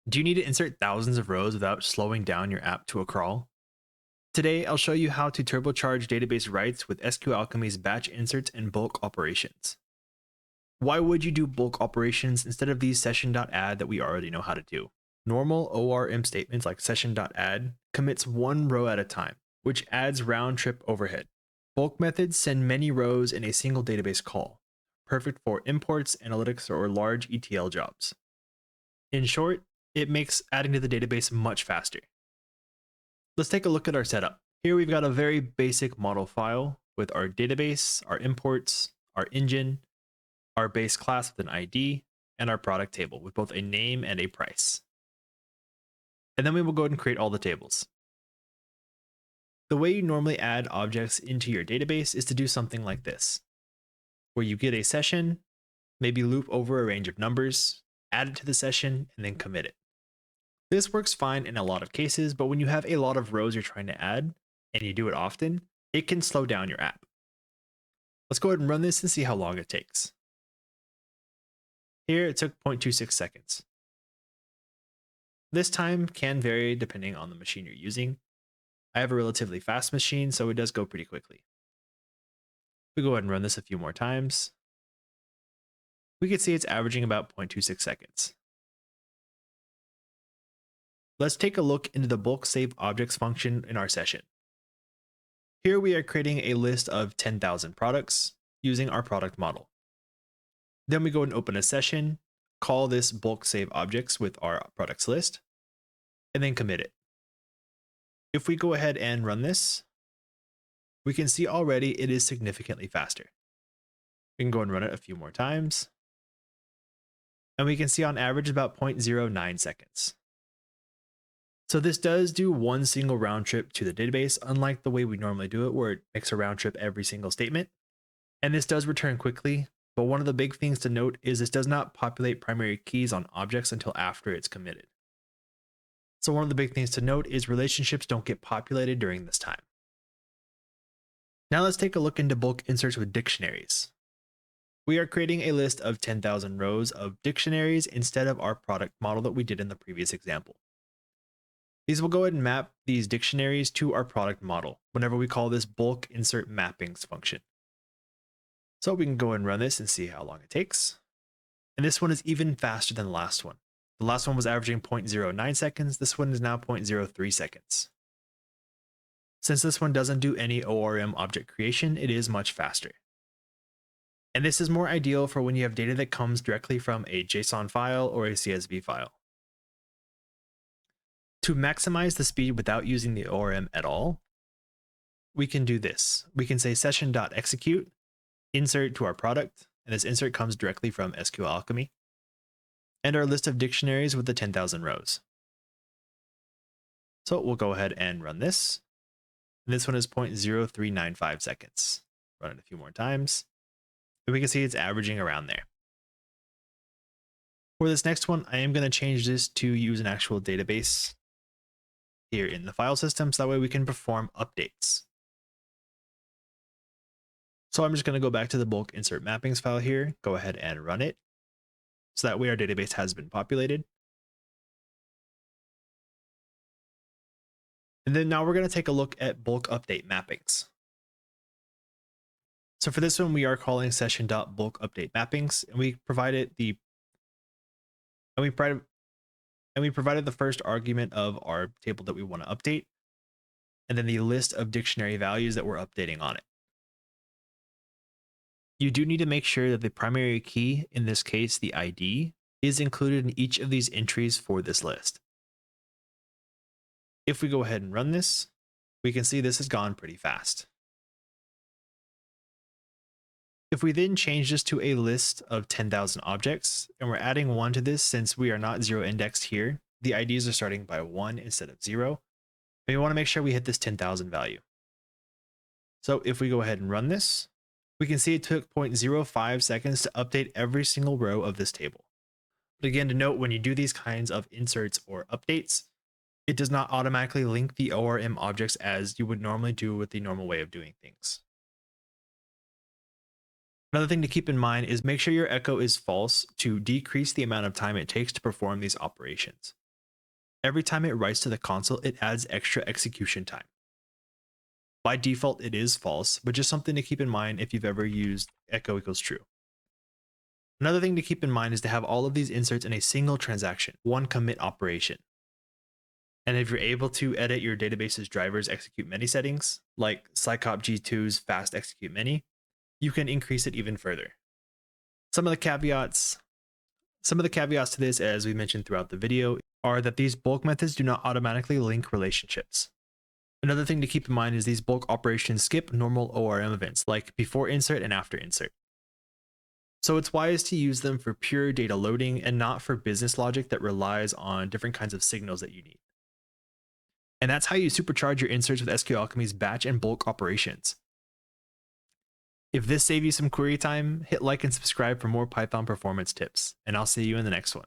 Do you need to insert thousands of rows without slowing down your app to a crawl? Today, I'll show you how to turbocharge database writes with SQLAlchemy's batch inserts and bulk operations. Why would you do bulk operations instead of these session.add that we already know how to do? Normal ORM statements like session.add commits one row at a time, which adds round-trip overhead. Bulk methods send many rows in a single database call, perfect for imports, analytics, or large ETL jobs. In short, it makes adding to the database much faster. Let's take a look at our setup. Here we've got a very basic model file with our database, our imports, our engine, our base class with an ID, and our product table with both a name and a price. And then we will go ahead and create all the tables. The way you normally add objects into your database is to do something like this, where you get a session, maybe loop over a range of numbers, add it to the session, and then commit it. This works fine in a lot of cases, but when you have a lot of rows you're trying to add, and you do it often, it can slow down your app. Let's go ahead and run this and see how long it takes. Here it took 0.26 seconds. This time can vary depending on the machine you're using. I have a relatively fast machine, so it does go pretty quickly. We go ahead and run this a few more times. We can see it's averaging about 0.26 seconds. Let's take a look into the bulk save objects function in our session. Here we are creating a list of 10,000 products using our product model. Then we go and open a session, call this bulk save objects with our products list, and then commit it. If we go ahead and run this, we can see already it is significantly faster. We can go and run it a few more times, and we can see on average about 0.09 seconds. So this does do one single round trip to the database, unlike the way we normally do it, where it makes a round trip every single statement. And this does return quickly, but one of the big things to note is this does not populate primary keys on objects until after it's committed. So one of the big things to note is relationships don't get populated during this time. Now let's take a look into bulk inserts with dictionaries. We are creating a list of 10,000 rows of dictionaries instead of our product model that we did in the previous example. These will go ahead and map these dictionaries to our product model whenever we call this bulk insert mappings function. So we can go and run this and see how long it takes. And this one is even faster than the last one. The last one was averaging 0.09 seconds. This one is now 0.03 seconds. Since this one doesn't do any ORM object creation, it is much faster. And this is more ideal for when you have data that comes directly from a JSON file or a CSV file. To maximize the speed without using the ORM at all, we can do this. We can say session.execute, insert to our product, and this insert comes directly from SQLAlchemy, and our list of dictionaries with the 10,000 rows. So we'll go ahead and run this. And this one is 0.0395 seconds. Run it a few more times, and we can see it's averaging around there. For this next one, I am going to change this to use an actual database here in the file system, so that way we can perform updates. So I'm just going to go back to the bulk insert mappings file here, go ahead and run it. So that way our database has been populated. And then now we're going to take a look at bulk update mappings. So for this one, we are calling session.bulk update mappings, and we provided the first argument of our table that we want to update, and then the list of dictionary values that we're updating on it. You do need to make sure that the primary key, in this case the ID, is included in each of these entries for this list. If we go ahead and run this, we can see this has gone pretty fast. If we then change this to a list of 10,000 objects, and we're adding 1 to this since we are not 0 indexed here, the IDs are starting by 1 instead of 0, and we want to make sure we hit this 10,000 value. So if we go ahead and run this, we can see it took 0.05 seconds to update every single row of this table. But again, to note, when you do these kinds of inserts or updates, it does not automatically link the ORM objects as you would normally do with the normal way of doing things. Another thing to keep in mind is make sure your echo is false to decrease the amount of time it takes to perform these operations. every time it writes to the console, it adds extra execution time. By default, it is false, but just something to keep in mind if you've ever used echo equals true. Another thing to keep in mind is to have all of these inserts in a single transaction, one commit operation. And if you're able to edit your database's drivers execute many settings, like Scicop G2's fast execute many, you can increase it even further. Some of the caveats to this, as we mentioned throughout the video, are that these bulk methods do not automatically link relationships. Another thing to keep in mind is these bulk operations skip normal ORM events, like before insert and after insert. So it's wise to use them for pure data loading and not for business logic that relies on different kinds of signals that you need. And that's how you supercharge your inserts with SQLAlchemy's batch and bulk operations. If this saved you some query time, hit like and subscribe for more Python performance tips, and I'll see you in the next one.